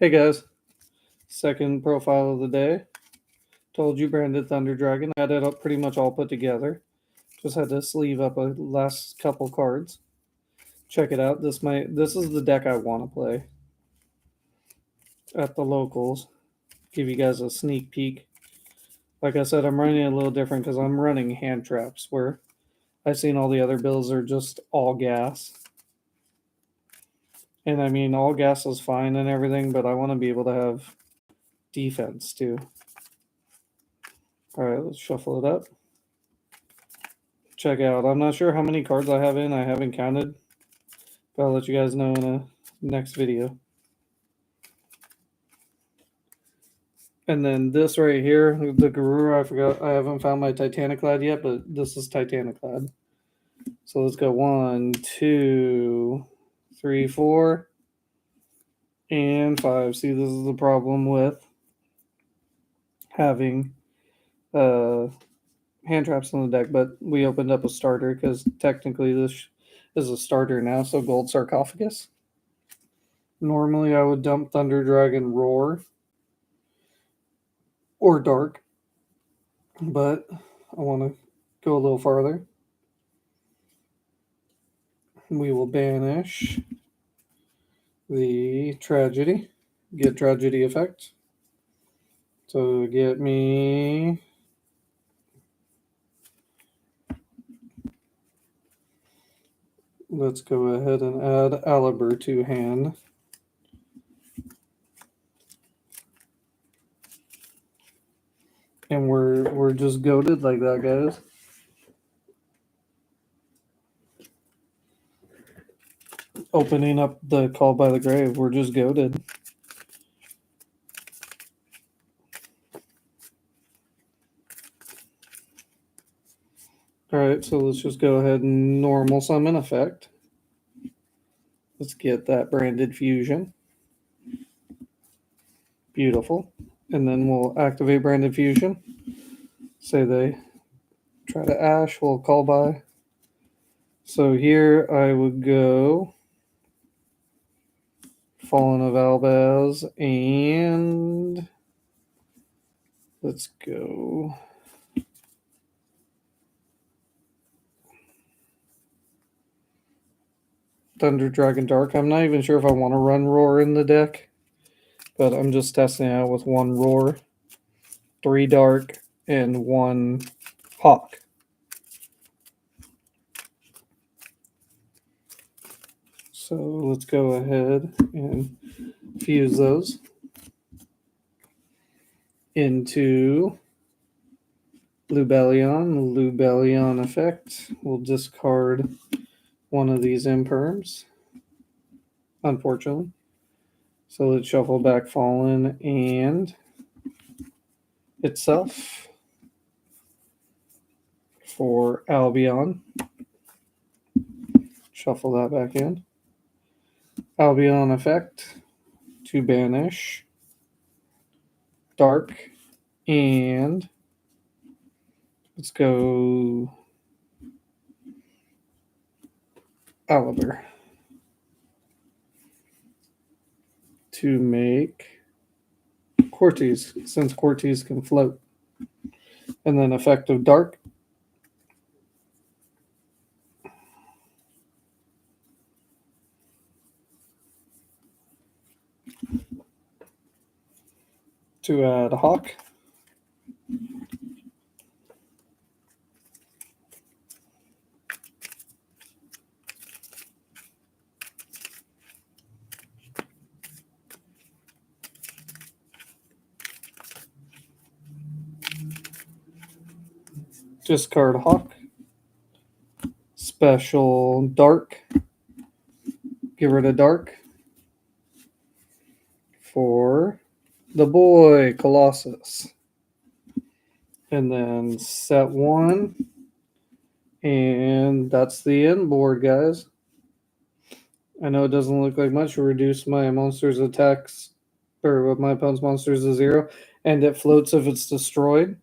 Hey guys, second profile of the day. Told you Branded Thunder Dragon. Had it up pretty much all put together. Just had to sleeve up a last couple cards. Check it out. This is the deck I want to play at the locals. Give you guys a sneak peek. Like I said, I'm running a little different because I'm running hand traps where I've seen all the other builds are just all gas. And I mean, all gas is fine and everything, but I want to be able to have defense too. All right, let's shuffle it up. Check out. I'm not sure how many cards I have in. I haven't counted, but I'll let you guys know in a next video. And then this right here, the Garura, I forgot. I haven't found my Titaniclad yet, but this is Titaniclad. So let's go 1, 2, 3, 4, and 5. See, this is the problem with having hand traps on the deck, but we opened up a starter because technically this is a starter now, so Gold Sarcophagus. Normally I would dump Thunder Dragon Roar or Dark, but I want to go a little farther. We will banish the Tragedy, get Tragedy effect. So get me let's go ahead and add Alibur to hand. And we're just goated like that, guys. Opening up the Call by the Grave, we're just goated. Alright, so let's just go ahead and normal summon effect. Let's get that Branded Fusion. Beautiful. And then we'll activate Branded Fusion. Say they try to Ash, we'll call by. So here I would go Fallen of Albaz, and let's go Thunder Dragon Dark. I'm not even sure if I want to run Roar in the deck, but I'm just testing it out with 1 Roar, 3 Dark, and 1 Hawk. So let's go ahead and fuse those into Lubellion. Lubellion effect. We'll discard one of these imperms, unfortunately. So let's shuffle back Fallen and itself for Albion. Shuffle that back in. Albion effect to banish Dark, and let's go Alibur to make Cortez, since Cortez can float. And then effective Dark to add Hawk. Discard Hawk. Special Dark. Get rid of Dark for the boy Colossus. And then set 1. And that's the end board, guys. I know it doesn't look like much. Reduce my monster's attacks, or my opponent's monsters to 0. And it floats if it's destroyed.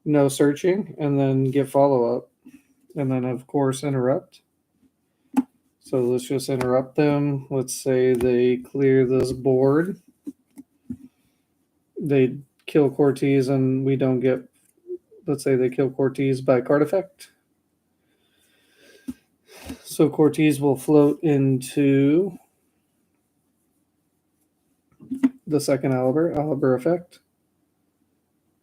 No searching. And then get follow-up. And then, of course, interrupt. So let's just interrupt them. Let's say they clear this board. they kill Cortez and we don't get, let's say they kill Cortez by card effect. So Cortez will float into the second Aliber effect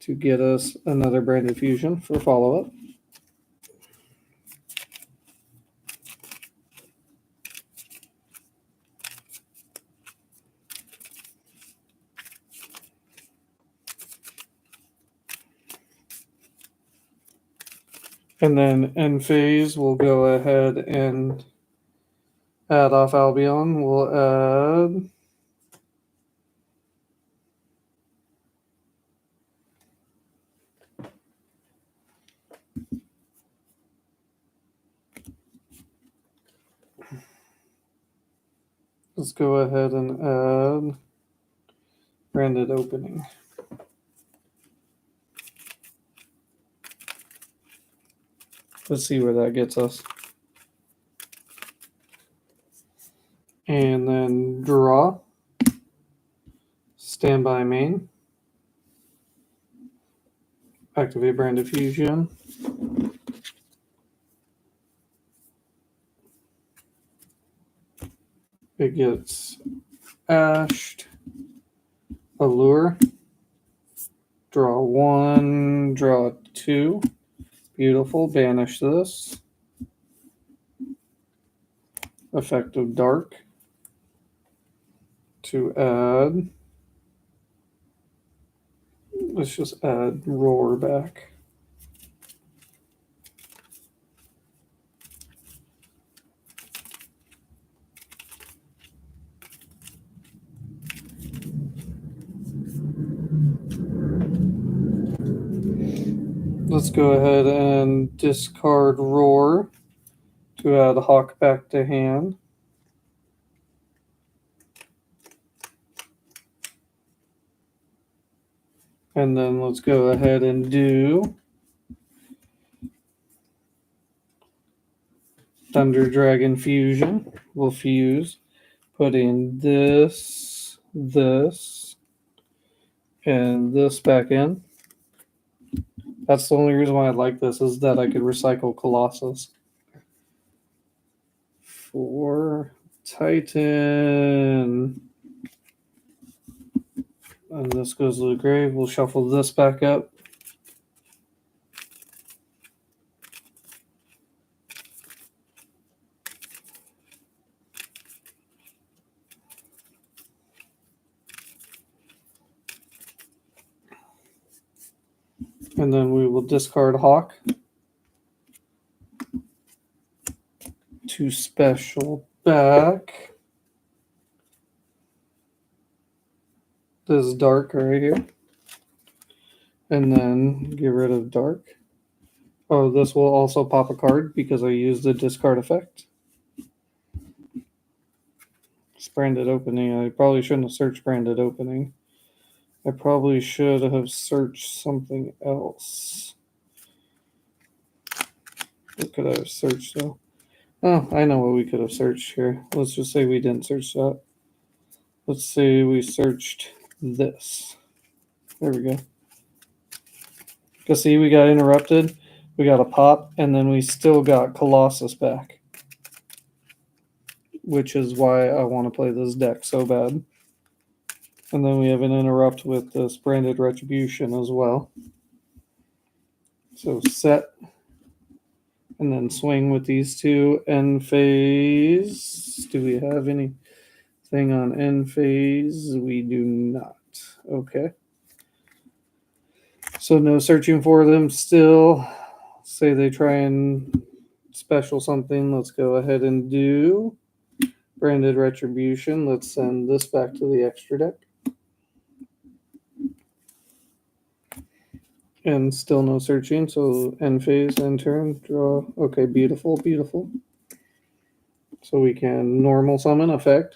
to get us another Branded Fusion for follow-up. And then end phase, we'll go ahead and add off Albion. We'll add let's go ahead and add Branded Opening. Let's see where that gets us. And then draw. Standby main. Activate Branded Fusion. It gets ashed. Allure. Draw 1, draw 2. Beautiful. Banish this. Effect of Dark. To add. Let's just add Roar back. Let's go ahead and discard Roar to add Hawk back to hand. And then let's go ahead and do Thunder Dragon Fusion. We'll fuse, put in this, and this back in. That's the only reason why I like this, is that I could recycle Colossus. For Titan. And this goes to the grave. We'll shuffle this back up. And then we will discard Hawk to special back. This Dark right here. And then get rid of Dark. Oh, this will also pop a card because I used the discard effect. It's Branded Opening. I probably shouldn't have searched Branded Opening. I probably should have searched something else. What could I have searched though? Oh, I know what we could have searched here. Let's just say we didn't search that. Let's say we searched this. There we go. Because see, we got interrupted. We got a pop, and then we still got Colossus back. Which is why I want to play this deck so bad. And then we have an interrupt with this Branded Retribution as well. So set. And then swing with these two. End phase. Do we have anything on end phase? We do not. Okay. So no searching for them still. Say they try and special something. Let's go ahead and do Branded Retribution. Let's send this back to the extra deck. And still no searching, so end phase, end turn, draw. Okay, beautiful, beautiful. So we can normal summon effect.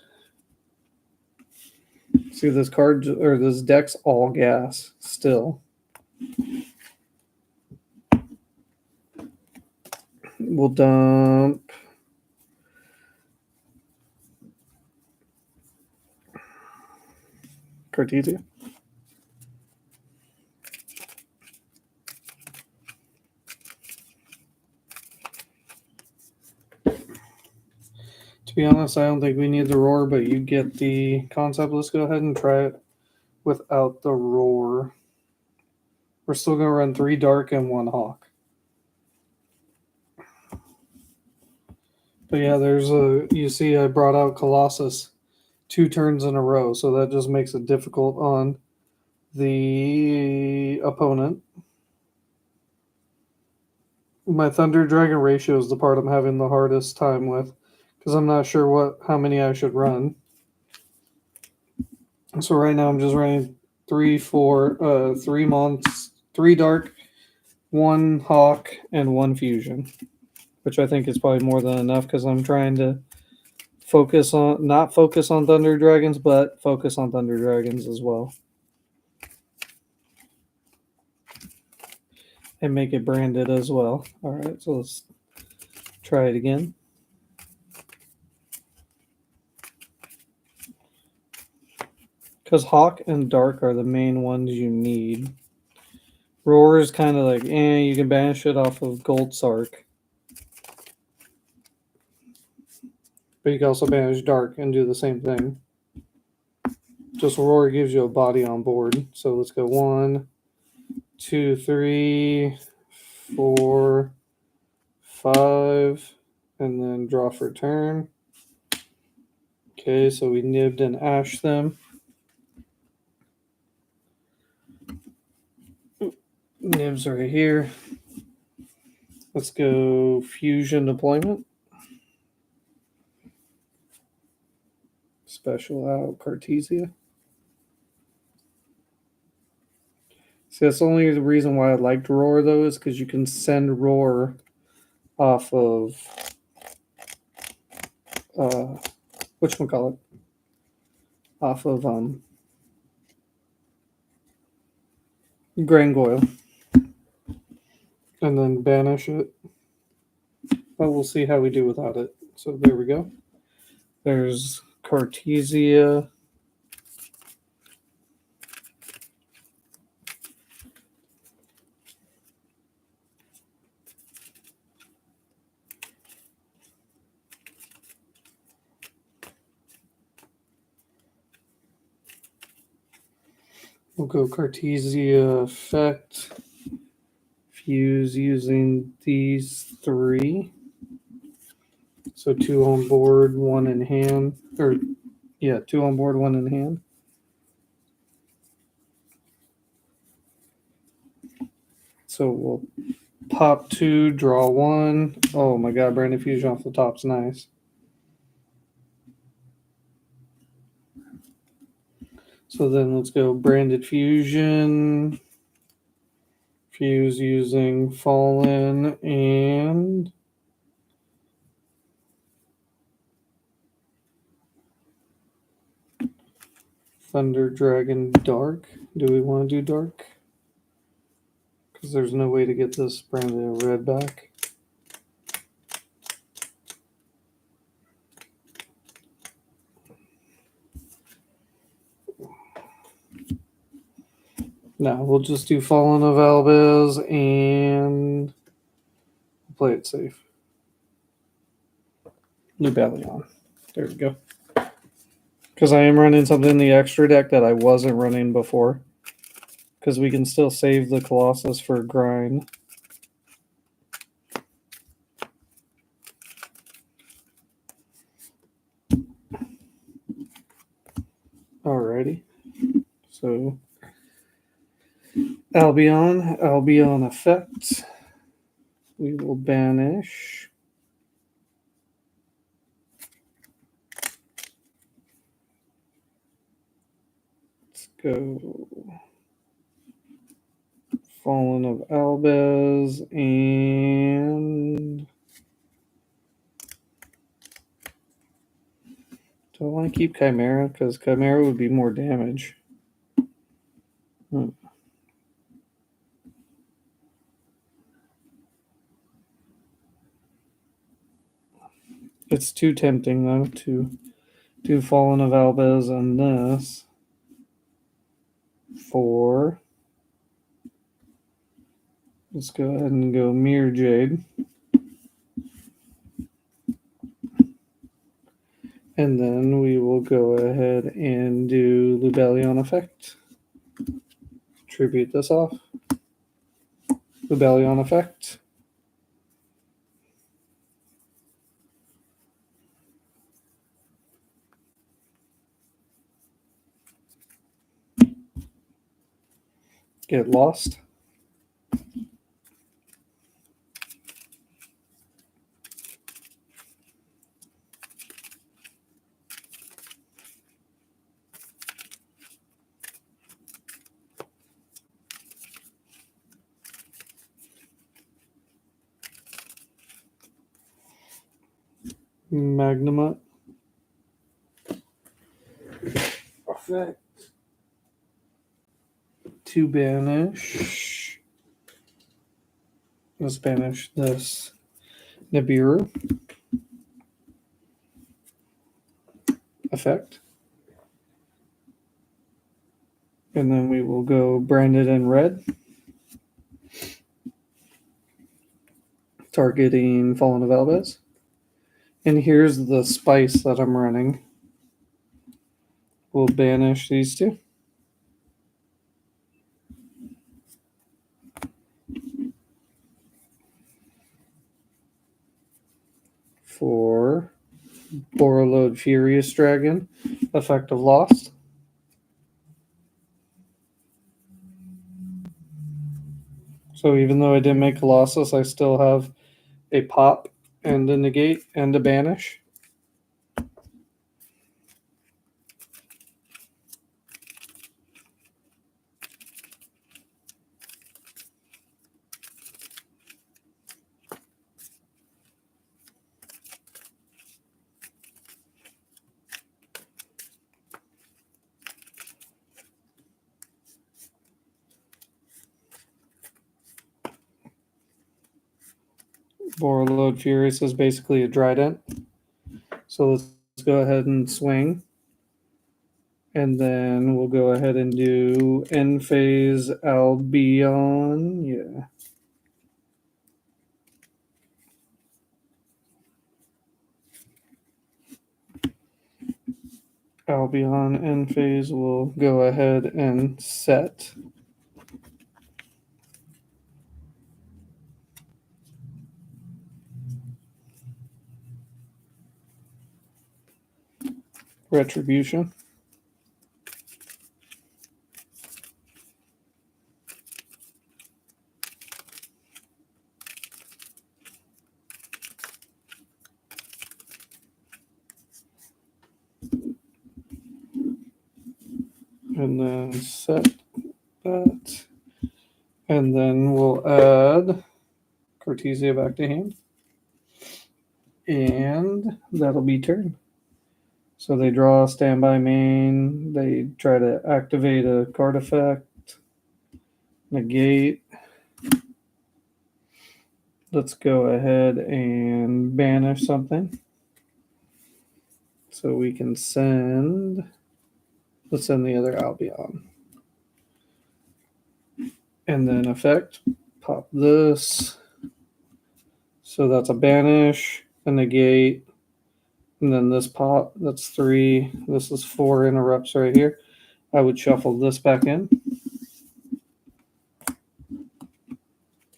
See, this card, or this deck's all gas still. We'll dump Cartesia. To be honest, I don't think we need the roar, but you get the concept. Let's go ahead and try it without the roar. We're still going to run 3 dark and 1 hawk. But yeah, you see I brought out Colossus 2 turns in a row, so that just makes it difficult on the opponent. My Thunder Dragon ratio is the part I'm having the hardest time with, because I'm not sure how many I should run. So right now I'm just running 3 dark, 1 hawk, and 1 fusion, which I think is probably more than enough because I'm trying to not focus on Thunder Dragons, but focus on Thunder Dragons as well. And make it branded as well. All right, so let's try it again. Because Hawk and Dark are the main ones you need. Roar is kind of like, you can banish it off of Gold Sark. But you can also banish Dark and do the same thing. Just Roar gives you a body on board. So let's go 1, 2, 3, 4, 5, and then draw for turn. Okay, so we nibbed and ashed them. Nibs right here. Let's go fusion deployment. Special out Cartesia. See, that's only the reason why I liked Roar, though, is because you can send Roar off of whatchamacallit? Off of Grangoyle. And then banish it. But we'll see how we do without it. So there we go. There's Cartesia. We'll go Cartesia effect. Fuse using these 3. So 2 on board, 1 in hand. 2 on board, 1 in hand. So we'll pop 2, draw 1. Oh my god, Branded Fusion off the top's nice. So then let's go Branded Fusion. Fuse using Fallen and Thunder Dragon Dark. Do we want to do Dark? Because there's no way to get this branded red back. No, we'll just do Fallen of Albaz and play it safe. Lubellion. There we go. Because I am running something in the extra deck that I wasn't running before. Because we can still save the Colossus for grind. Alrighty. So Albion effect. We will banish. Let's go Fallen of Albaz and do I want to keep Chimera? Because Chimera would be more damage. It's too tempting, though, to do Fallen of Albaz and this for... Let's go ahead and go Mirror Jade. And then we will go ahead and do Lubellion effect. Tribute this off. Lubellion effect. Get lost. Magnemite. Effect. To banish. Let's banish this Nibiru. Effect. And then we will go branded in red. Targeting Fallen of Albez. And here's the spice that I'm running. We'll banish these two. For Borreload Furious Dragon, effect of Lost. So even though I didn't make Colossus, I still have a pop and a negate and a banish. Borreload Furious is basically a Trident. So let's go ahead and swing. And then we'll go ahead and do End Phase Albion. Yeah. Albion End Phase will go ahead and set. Retribution. And then set that. And then we'll add Cortesia back to hand. And that'll be turn. So they draw a standby main. They try to activate a card effect. Negate. Let's go ahead and banish something. So we can send. Let's send the other Albion. And then effect. Pop this. So that's a banish, a negate, and then this pop. That's 3. This is 4 interrupts right here. I would shuffle this back in.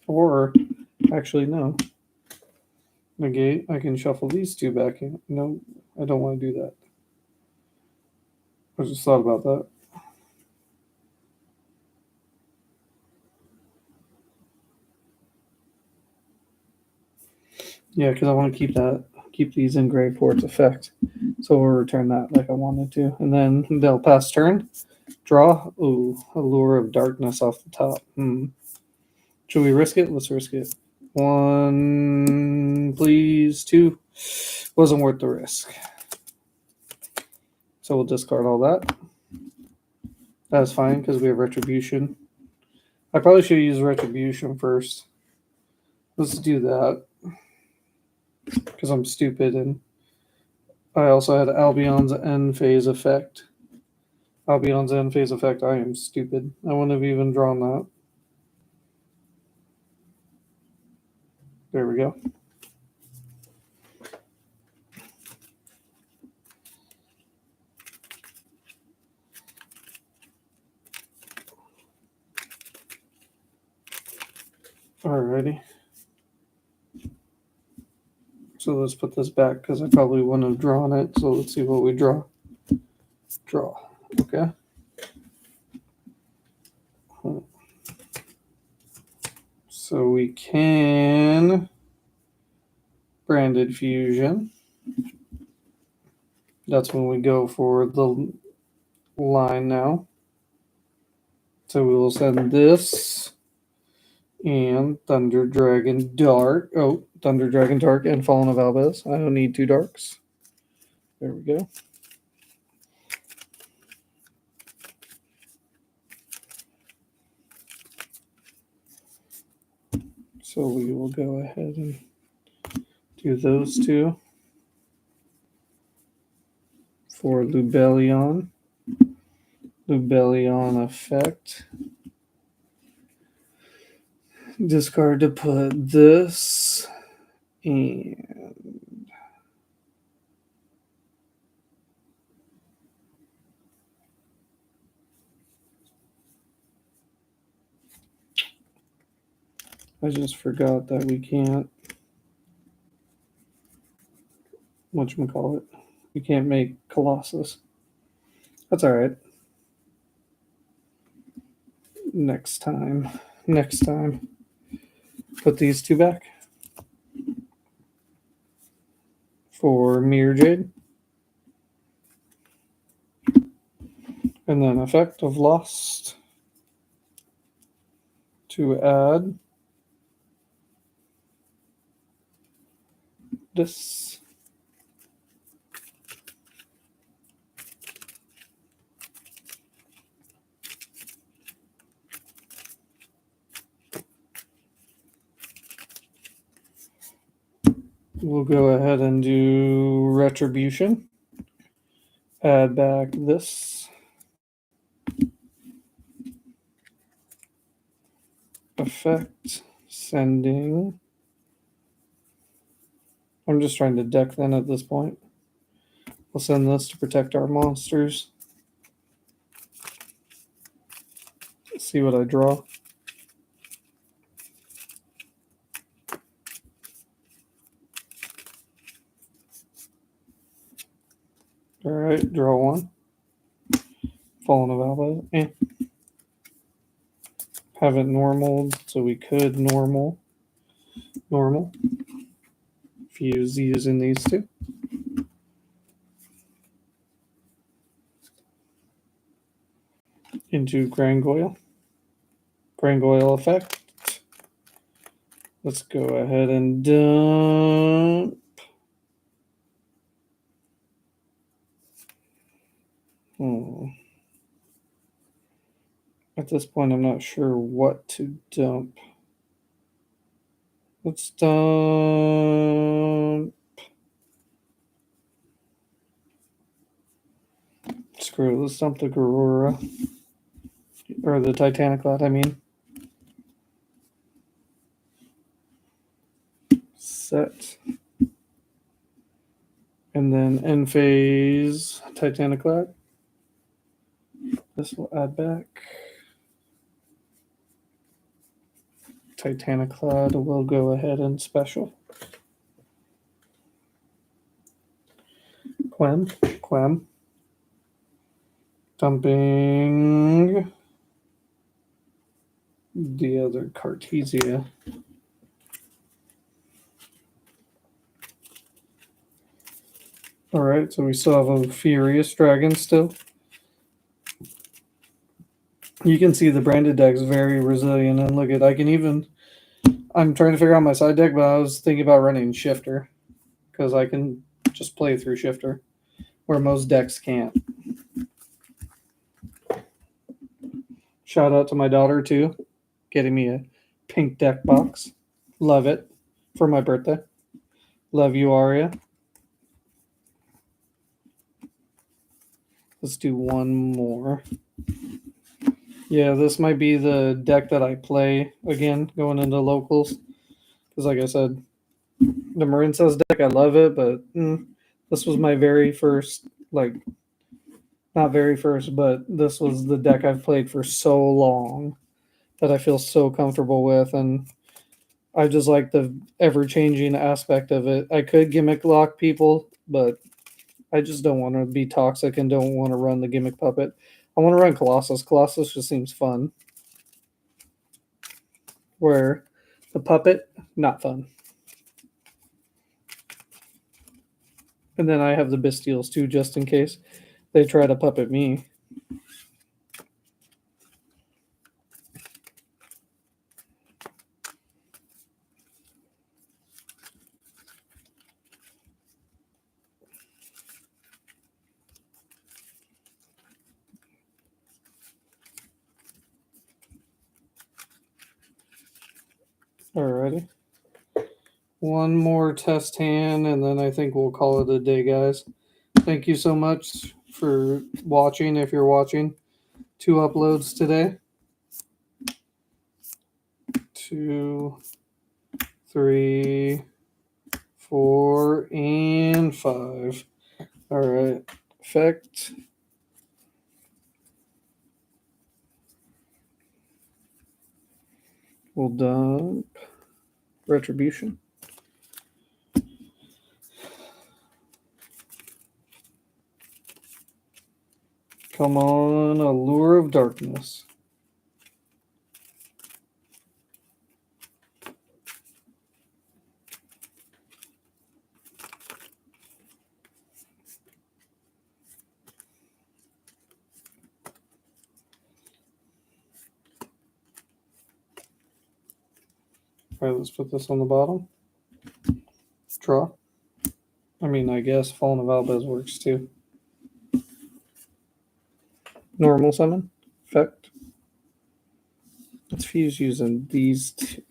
Or, actually, no. Negate. I can shuffle these 2 back in. No, I don't want to do that. I just thought about that. Yeah, because I want to keep these in gray for its effect. So we'll return that like I wanted to. And then they'll pass turn. Draw. Ooh, Allure of Darkness off the top. Should we risk it? Let's risk it. 1, please. 2. Wasn't worth the risk. So we'll discard all that. That's fine because we have Retribution. I probably should use Retribution first. Let's do that. Because I'm stupid and I also had Albion's End Phase effect. Albion's End Phase effect. I am stupid. I wouldn't have even drawn that. There we go. Alrighty. So let's put this back because I probably wouldn't have drawn it. So let's see what we draw. Draw. Okay. So we can branded fusion. That's when we go for the line now. So we will send this and Thunder Dragon Dark. Oh, Thunder Dragon Dark and Fallen of Albez. I don't need two darks. There we go. So we will go ahead and do those two for Lubellion. Lubellion effect. Discard to put this and I just forgot that we can't whatchamacallit. We can't make Colossus. That's alright. Next time. Put these two back. For Mirror Jade. And then effect of Lost. To add this. We'll go ahead and do Retribution. Add back this. Effect. Sending. I'm just trying to deck then at this point. We'll send this to protect our monsters. Let's see what I draw. Alright, draw one. Fallen of Albez. Have it normaled, so we could normal. Fuse using these two. Into Grangoyle. Grangoyle effect. Let's go ahead and dump. At this point, I'm not sure what to dump. Let's dump. Screw it. Let's dump the Garura. Or the Titaniclad, I mean. Set. And then end phase Titaniclad. This will add back. Titaniclad will go ahead and special. Quem. Dumping the other Cartesia. Alright, so we still have a Furious Dragon still. You can see the branded deck's very resilient, and look at I'm trying to figure out my side deck, but I was thinking about running Shifter because I can just play through Shifter where most decks can't. Shout out to my daughter too, getting me a pink deck box. Love it for my birthday. Love you, Aria. Let's do one more. Yeah, this might be the deck that I play again going into locals. Because like I said, the Marincez deck, I love it, but this was my very first, not very first, but this was the deck I've played for so long that I feel so comfortable with. And I just like the ever changing aspect of it. I could gimmick lock people, but I just don't want to be toxic and don't want to run the gimmick puppet. I want to run Colossus. Colossus just seems fun. Where the puppet, not fun. And then I have the Bestials too, just in case they try to puppet me. Alrighty. One more test hand, and then I think we'll call it a day, guys. Thank you so much for watching. If you're watching, 2 uploads today. 2, 3, 4, and 5. All right. Effect. We'll dump Retribution. Come on, Allure of Darkness. All right, let's put this on the bottom. Draw. I guess Fallen of Albez works too. Normal summon. Effect. Let's fuse using these two.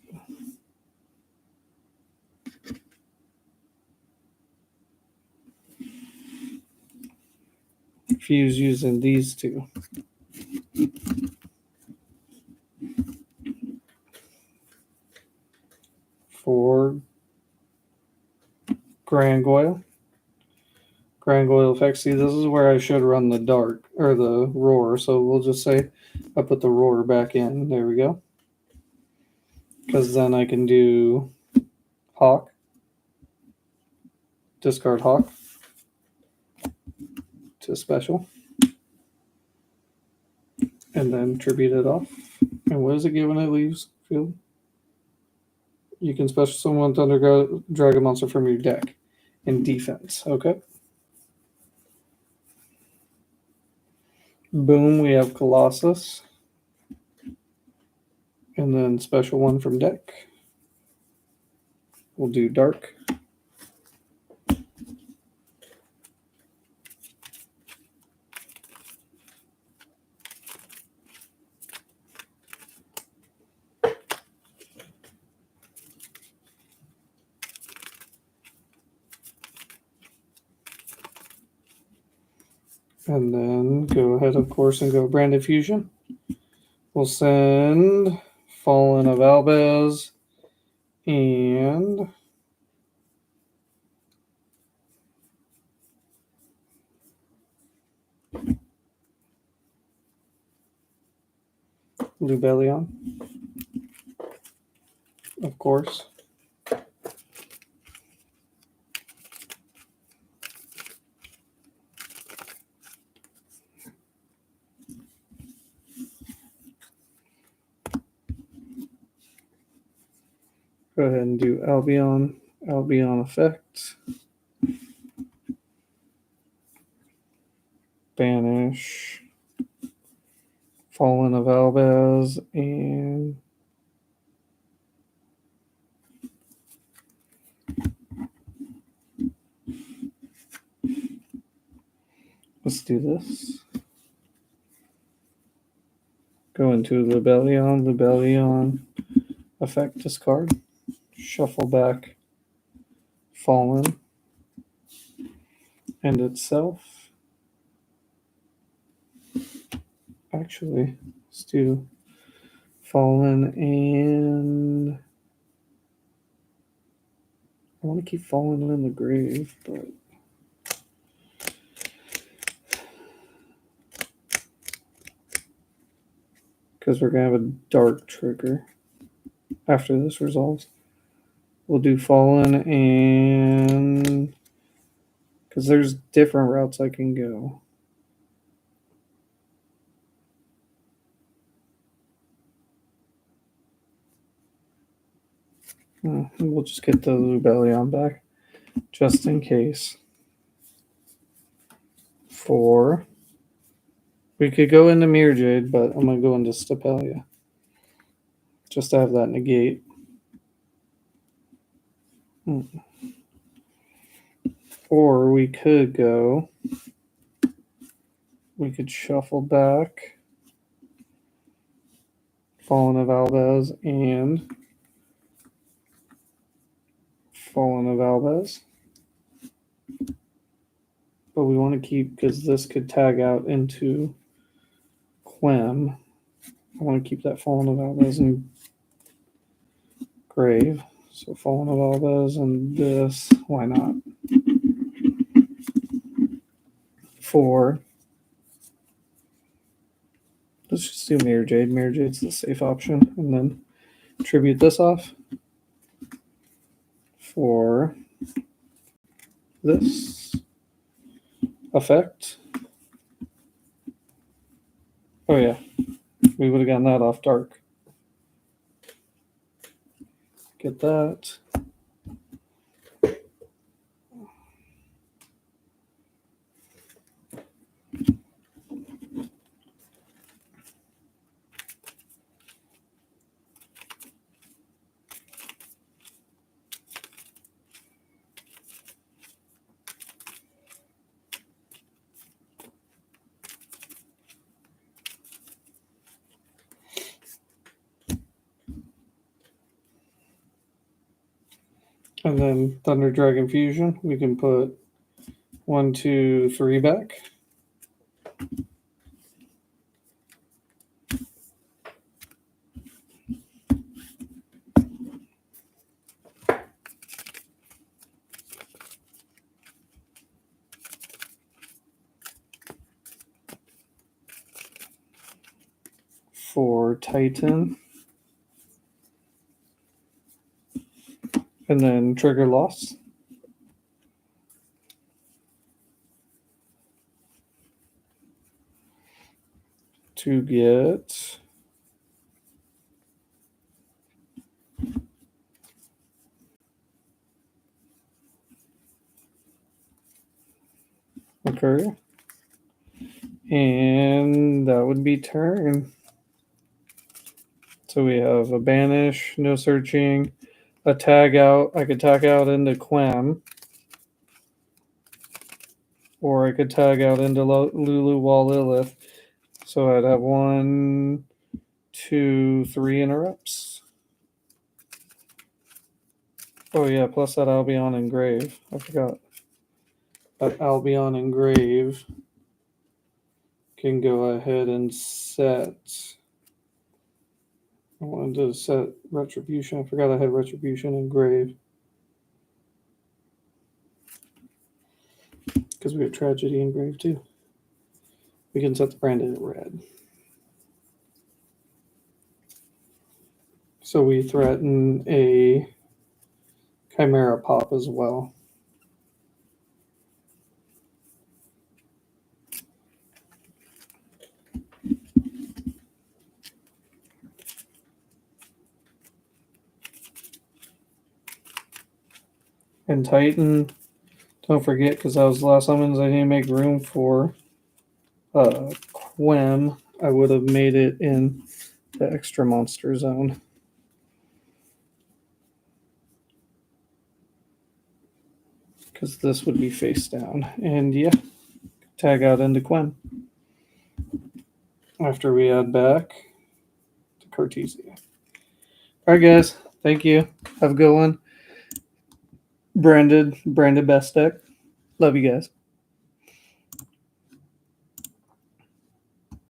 Fuse using these two. For Grangoyle. Grangoyle effect. See, this is where I should run the dark or the roar. So we'll just say I put the roar back in. There we go. Because then I can do Hawk. Discard Hawk to special. And then tribute it off. And what does it give when it leaves field? You can special summon Thunder Dragon monster from your deck in defense. Okay. Boom, we have Colossus. And then special one from deck. We'll do Dark. And then go ahead, of course, and go Branded Fusion. We'll send Fallen of Albez and Lubellion, of course. Go ahead and do Albion effect. Banish Fallen of Albez and let's do this. Go into Lubellion effect discard. Shuffle back Fallen and itself. Actually, let's do Fallen and I want to keep Fallen in the grave, but because we're gonna have a dark trigger after this resolves. We'll do Fallen and because there's different routes I can go. We'll just get the Lubellion back just in case. 4. We could go into Mirror Jade, but I'm going to go into Stapelia just to have that negate. Or we could go. We could shuffle back Fallen of Albaz and Fallen of Albaz. But we want to keep, because this could tag out into Quem. I want to keep that Fallen of Albaz and Grave. So Fallen of Albaz and this. Why not? 4. Let's just do Mirror Jade. Mirror Jade's the safe option. And then tribute this off for this effect. Oh, yeah. We would have gotten that off dark. Get that. And then Thunder Dragon Fusion, we can put 1, 2, 3 back. For Titan. And then trigger loss. To get okay. And that would be turn. So we have a banish, no searching, a tag out. I could tag out into Quem. Or I could tag out into Lulu Wall Lilith. So I'd have 1, 2, 3 interrupts. Oh yeah, plus that Albion Engrave. I forgot. That Albion Engrave can go ahead and set. I wanted to set Retribution. I forgot I had Retribution Engrave. Because we have Tragedy Engrave too. We can set the branded at red. So we threaten a Chimera Pop as well. And Titan, don't forget, because that was the last summons I didn't make room for Quem. I would have made it in the extra monster zone. Because this would be face down. And yeah, tag out into Quem. After we add back to Cartesia. All right, guys. Thank you. Have a good one. Branded best deck. Love you guys.